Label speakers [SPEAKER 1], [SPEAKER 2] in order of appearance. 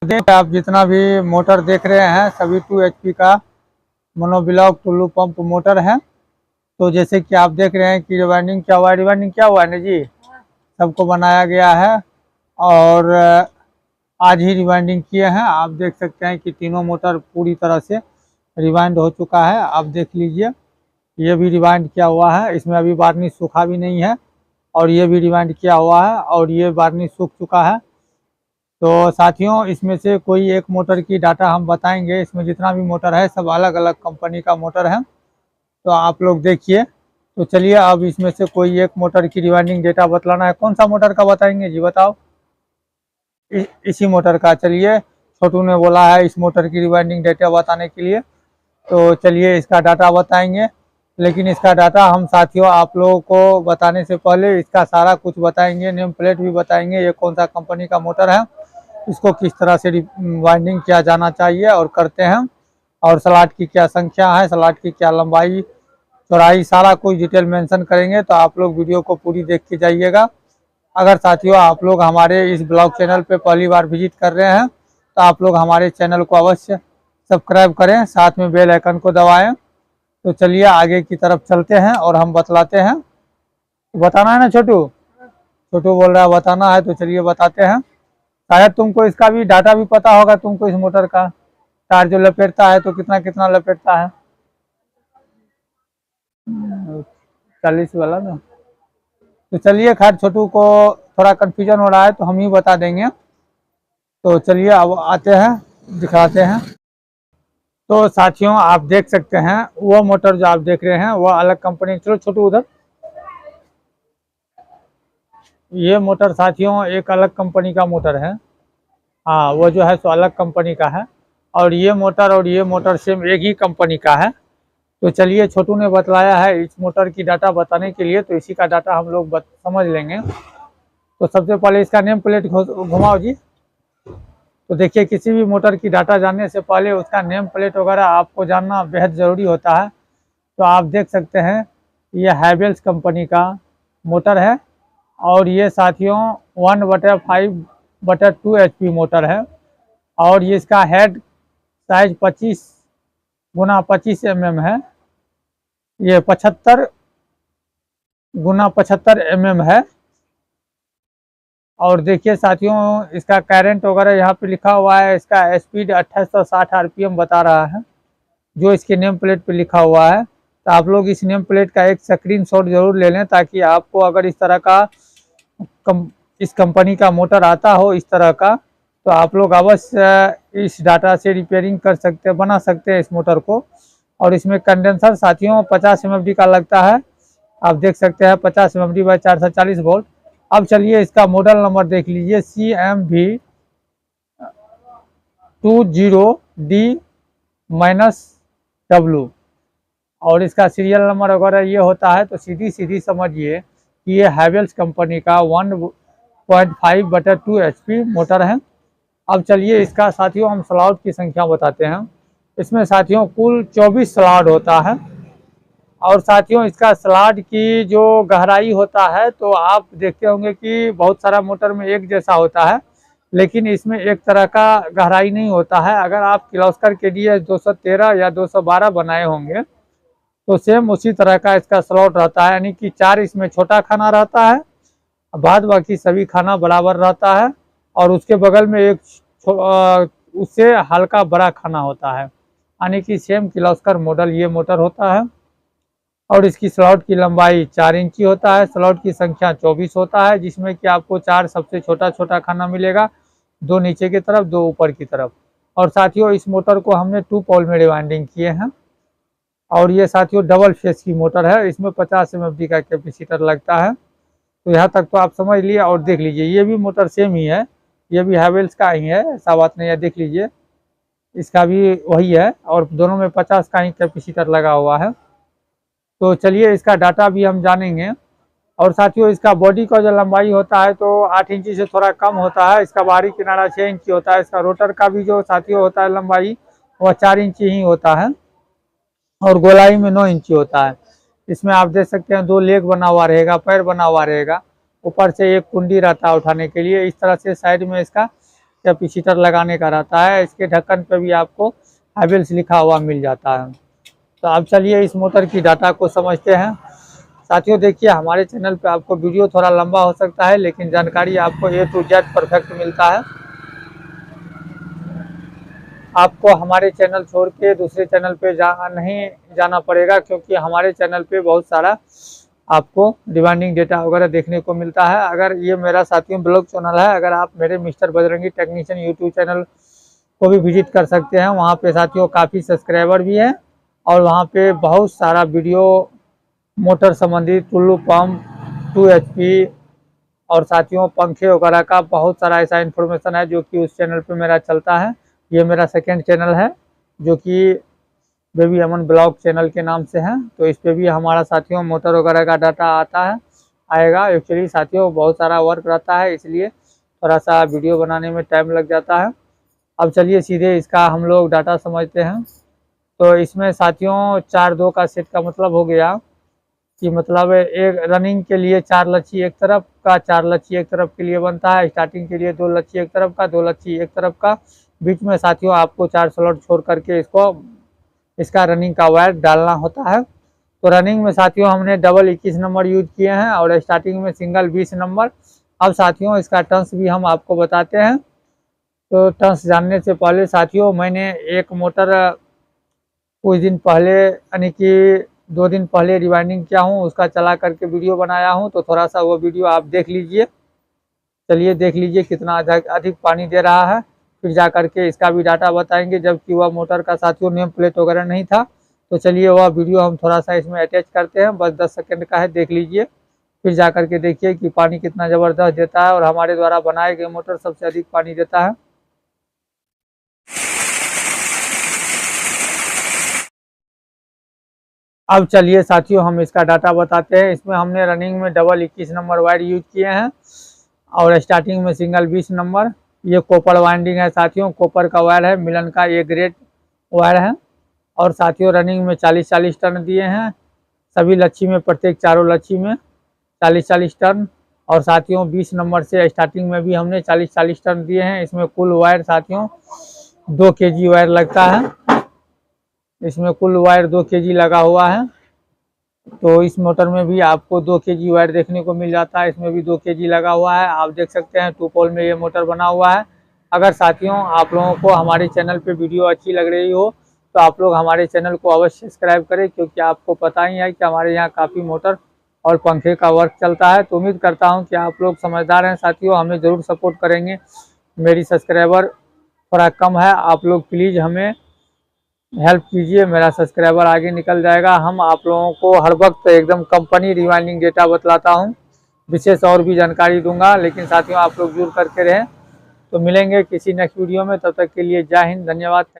[SPEAKER 1] देख आप जितना भी मोटर देख रहे हैं सभी 2 HP का मोनोब्लॉक टुल्लू पंप मोटर है। तो जैसे कि आप देख रहे हैं कि रिवाइंडिंग क्या हुआ है ना जी, सबको बनाया गया है और आज ही रिवाइंडिंग किए हैं। आप देख सकते हैं कि तीनों मोटर पूरी तरह से रिवाइंड हो चुका है। आप देख लीजिए, ये भी रिवाइंड किया हुआ है, इसमें अभी वार्निश सूखा भी नहीं है और ये भी रिवाइंड किया हुआ है और ये वार्निश सूख चुका है। तो साथियों, इसमें से कोई एक मोटर की डाटा हम बताएंगे। इसमें जितना भी मोटर है सब अलग अलग कंपनी का मोटर है, तो आप लोग देखिए। तो चलिए अब इसमें से कोई एक मोटर की रिवाइंडिंग डेटा बतलाना है। कौन सा मोटर का बताएंगे जी, बताओ। इसी मोटर का। चलिए, छोटू ने बोला है इस मोटर की रिवाइंडिंग डेटा बताने के लिए, तो चलिए इसका डाटा बताएंगे। लेकिन इसका डाटा हम साथियों आप लोगों को बताने से पहले इसका सारा कुछ बताएंगे, नेम प्लेट भी बताएंगे, ये कौन सा कंपनी का मोटर है, इसको किस तरह से वाइंडिंग किया जाना चाहिए और करते हैं, और स्लॉट की क्या संख्या है, स्लॉट की क्या लंबाई चौड़ाई, सारा कुछ डिटेल मेंशन करेंगे। तो आप लोग वीडियो को पूरी देख के जाइएगा। अगर साथियों आप लोग हमारे इस ब्लॉग चैनल पे पहली बार विजिट कर रहे हैं तो आप लोग हमारे चैनल को अवश्य सब्सक्राइब करें, साथ में बेल आइकन को दबाएं। तो चलिए आगे की तरफ चलते हैं और हम बतलाते हैं। बताना है ना छोटू? छोटू बोल रहा है बताना है, तो चलिए बताते हैं। शायद तुमको इसका भी डाटा भी पता होगा, तुमको इस मोटर का तार जो लपेटता है तो कितना कितना लपेटता है। 40 वाला ना। तो चलिए, खैर छोटू को थोड़ा कन्फ्यूजन हो रहा है तो हम ही बता देंगे। तो चलिए अब आते हैं, दिखाते हैं। तो साथियों आप देख सकते हैं वो मोटर जो आप देख रहे हैं वो अलग कंपनी। चलो छोटू उधर। ये मोटर साथियों एक अलग कंपनी का मोटर है। हाँ, वो जो है सो अलग कंपनी का है और ये मोटर सेम एक ही कंपनी का है। तो चलिए, छोटू ने बतलाया है इस मोटर की डाटा बताने के लिए, तो इसी का डाटा हम लोग समझ लेंगे। तो सबसे पहले इसका नेम प्लेट घुमाओ जी। तो देखिए, किसी भी मोटर की डाटा जानने से पहले उसका नेम प्लेट वगैरह आपको जानना बेहद ज़रूरी होता है। तो आप देख सकते हैं ये हैवेल्स कंपनी का मोटर है और ये साथियों 1/5/2 HP मोटर है और ये इसका हेड साइज 25x25 mm है। ये 75x75 mm है। और देखिए साथियों, इसका करंट वगैरह यहाँ पे लिखा हुआ है। इसका स्पीड 2860 RPM बता रहा है जो इसके नेम प्लेट पे लिखा हुआ है। तो आप लोग इस नेम प्लेट का एक स्क्रीनशॉट जरूर ले लें, ताकि आपको अगर इस तरह का इस कंपनी का मोटर आता हो इस तरह का, तो आप लोग अवश्य इस डाटा से रिपेयरिंग कर सकते हैं, बना सकते हैं इस मोटर को। और इसमें कंडेंसर साथियों 50 MFD का लगता है। आप देख सकते हैं 50 MFD बाई 440 वोल्ट। अब चलिए इसका मॉडल नंबर देख लीजिए, CMV20D-W। और इसका सीरियल नंबर वगैरह ये होता है। तो सीधी समझिए कि ये हैवेल्स कंपनी का 1/5/2 HP मोटर है। अब चलिए इसका साथियों हम स्लॉट की संख्या बताते हैं। इसमें साथियों कुल 24 स्लॉट होता है और साथियों इसका स्लॉट की जो गहराई होता है, तो आप देखते होंगे कि बहुत सारा मोटर में एक जैसा होता है, लेकिन इसमें एक तरह का गहराई नहीं होता है। अगर आप किर्लोस्कर KDS 213 या 212 बनाए होंगे तो सेम उसी तरह का इसका स्लॉट रहता है, यानी कि 4 इसमें छोटा खाना रहता है, बाद बाकी सभी खाना बराबर रहता है और उसके बगल में एक उससे हल्का बड़ा खाना होता है, यानी कि सेम किर्लोस्कर मॉडल ये मोटर होता है। और इसकी स्लॉट की लंबाई 4 इंची होता है, स्लॉट की संख्या 24 होता है, जिसमें कि आपको 4 सबसे छोटा खाना मिलेगा, 2 नीचे की तरफ, 2 ऊपर की तरफ। और साथियों इस मोटर को हमने 2 पोल में रिवाइंडिंग किए हैं और ये साथियों डबल फेस की मोटर है। इसमें 50 MFD का कैपेसिटर लगता है। तो यहाँ तक तो आप समझ लिए। और देख लीजिए ये भी मोटर सेम ही है, ये भी हैवेल्स का ही है, ऐसा बात नहीं है। देख लीजिए इसका भी वही है और दोनों में 50 का ही कैपेसिटर लगा हुआ है। तो चलिए इसका डाटा भी हम जानेंगे। और साथियों इसका बॉडी का जो लंबाई होता है तो 8 इंची से थोड़ा कम होता है। इसका बाहरी किनारा 6 इंची होता है। इसका रोटर का भी जो साथियों होता है लंबाई वह 4 इंची ही होता है और गोलाई में 9 इंची होता है। इसमें आप देख सकते हैं 2 लेग बना हुआ रहेगा, पैर बना हुआ रहेगा, ऊपर से एक कुंडी रहता है उठाने के लिए। इस तरह से साइड में इसका कैपेसिटर लगाने का रहता है। इसके ढक्कन पे भी आपको हैवेल्स लिखा हुआ मिल जाता है। तो अब चलिए इस मोटर की डाटा को समझते हैं। साथियों देखिए, हमारे चैनल पे आपको वीडियो थोड़ा लंबा हो सकता है, लेकिन जानकारी आपको A to Z परफेक्ट मिलता है। आपको हमारे चैनल छोड़ के दूसरे चैनल पे नहीं जाना पड़ेगा, क्योंकि हमारे चैनल पे बहुत सारा आपको डिमांडिंग डेटा वगैरह देखने को मिलता है। अगर ये मेरा साथियों ब्लॉग चैनल है, अगर आप मेरे mister Bajrangi technician YouTube channel को भी विजिट कर सकते हैं। वहाँ पे साथियों काफ़ी सब्सक्राइबर भी है और वहाँ पे बहुत सारा वीडियो मोटर संबंधित, टुल्लू पंप, 2 HP और साथियों पंखे वगैरह का बहुत सारा ऐसा इन्फॉर्मेशन है जो कि उस चैनल पे मेरा चलता है। ये मेरा सेकंड चैनल है जो कि बेबी अमन ब्लॉग चैनल के नाम से है। तो इस पे भी हमारा साथियों मोटर वगैरह का डाटा आता है, आएगा। एक्चुअली साथियों बहुत सारा वर्क रहता है, इसलिए थोड़ा सा वीडियो बनाने में टाइम लग जाता है। अब चलिए सीधे इसका हम लोग डाटा समझते हैं। तो इसमें साथियों 4-2 का सेट का मतलब हो गया कि मतलब एक रनिंग के लिए 4 लच्छी एक तरफ का, 4 लच्छी एक तरफ के लिए बनता है। स्टार्टिंग के लिए 2 लच्छी एक तरफ का, 2 लच्छी एक तरफ का। बीच में साथियों आपको 4 स्लॉट छोड़ करके इसका रनिंग का वायर डालना होता है। तो रनिंग में साथियों हमने डबल 21 नंबर यूज किए हैं और स्टार्टिंग में सिंगल 20 नंबर। अब साथियों इसका टर्न्स भी हम आपको बताते हैं। तो टर्न्स जानने से पहले साथियों मैंने एक मोटर कुछ दिन पहले यानी कि 2 दिन पहले रिवाइंडिंग किया हूँ, उसका चला करके वीडियो बनाया हूँ। तो थोड़ा सा वो वीडियो आप देख लीजिए। चलिए देख लीजिए कितना अधिक पानी दे रहा है, फिर जा करके इसका भी डाटा बताएंगे। जबकि वह मोटर का साथियों नेम प्लेट वगैरह नहीं था। तो चलिए वह वीडियो हम थोड़ा सा इसमें अटैच करते हैं, बस 10 सेकंड का है, देख लीजिए। फिर जा करके देखिए कि पानी कितना ज़बरदस्त देता है और हमारे द्वारा बनाए गए मोटर सबसे अधिक पानी देता है। अब चलिए साथियों हम इसका डाटा बताते हैं। इसमें हमने रनिंग में डबल 21 नंबर वायर यूज किए हैं और स्टार्टिंग में सिंगल 20 नंबर। ये कॉपर वाइंडिंग है साथियों, कॉपर का वायर है, मिलन का ये ग्रेड वायर है। और साथियों रनिंग में 40-40 टर्न दिए हैं सभी लच्छी में, प्रत्येक चारों लच्छी में 40-40 टर्न। और साथियों 20 नंबर से स्टार्टिंग में भी हमने 40-40 टर्न दिए हैं। इसमें कुल वायर साथियों 2 kg वायर लगता है। इसमें कुल वायर 2 kg लगा हुआ है। तो इस मोटर में भी आपको 2 kg वायर देखने को मिल जाता है। इसमें भी 2 kg लगा हुआ है। आप देख सकते हैं 2 पोल में ये मोटर बना हुआ है। अगर साथियों आप लोगों को हमारे चैनल पे वीडियो अच्छी लग रही हो तो आप लोग हमारे चैनल को अवश्य सब्सक्राइब करें, क्योंकि आपको पता ही है कि हमारे यहाँ काफ़ी मोटर और पंखे का वर्क चलता है। तो उम्मीद करता हूँ कि आप लोग समझदार हैं साथियों, हमें ज़रूर सपोर्ट करेंगे। मेरी सब्सक्राइबर थोड़ा कम है, आप लोग प्लीज़ हमें हेल्प कीजिए, मेरा सब्सक्राइबर आगे निकल जाएगा। हम आप लोगों को हर वक्त एकदम कंपनी रिवाइंडिंग डेटा बतलाता हूं, विशेष और भी जानकारी दूंगा, लेकिन साथियों आप लोग जुड़ करके रहें। तो मिलेंगे किसी नेक्स्ट वीडियो में, तब तक के लिए जय हिंद, धन्यवाद।